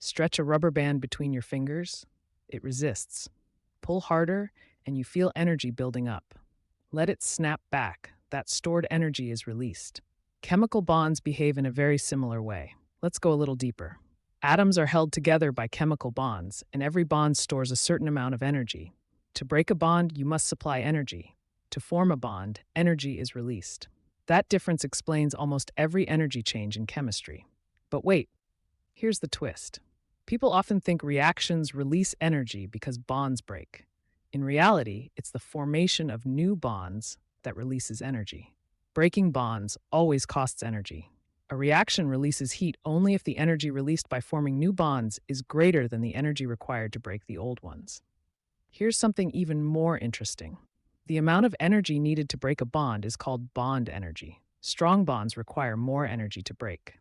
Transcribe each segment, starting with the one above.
Stretch a rubber band between your fingers. It resists. Pull harder, and you feel energy building up. Let it snap back. That stored energy is released. Chemical bonds behave in a very similar way. Let's go a little deeper. Atoms are held together by chemical bonds, and every bond stores a certain amount of energy. To break a bond, you must supply energy. To form a bond, energy is released. That difference explains almost every energy change in chemistry. But wait, here's the twist. People often think reactions release energy because bonds break. In reality, it's the formation of new bonds that releases energy. Breaking bonds always costs energy. A reaction releases heat only if the energy released by forming new bonds is greater than the energy required to break the old ones. Here's something even more interesting. The amount of energy needed to break a bond is called bond energy. Strong bonds require more energy to break.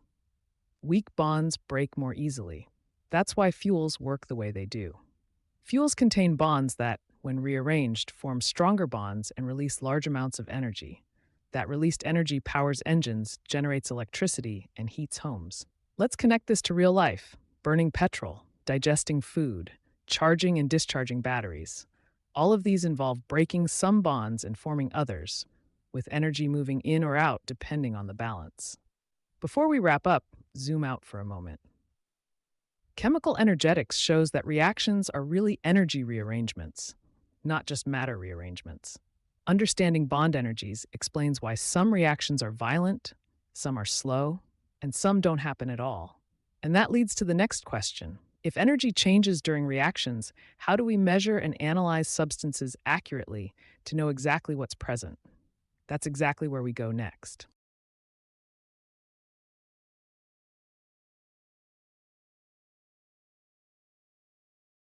Weak bonds break more easily. That's why fuels work the way they do. Fuels contain bonds that, when rearranged, form stronger bonds and release large amounts of energy. That released energy powers engines, generates electricity, and heats homes. Let's connect this to real life: burning petrol, digesting food, charging and discharging batteries. All of these involve breaking some bonds and forming others, with energy moving in or out depending on the balance. Before we wrap up, zoom out for a moment. Chemical energetics shows that reactions are really energy rearrangements, not just matter rearrangements. Understanding bond energies explains why some reactions are violent, some are slow, and some don't happen at all. And that leads to the next question. If energy changes during reactions, how do we measure and analyze substances accurately to know exactly what's present? That's exactly where we go next.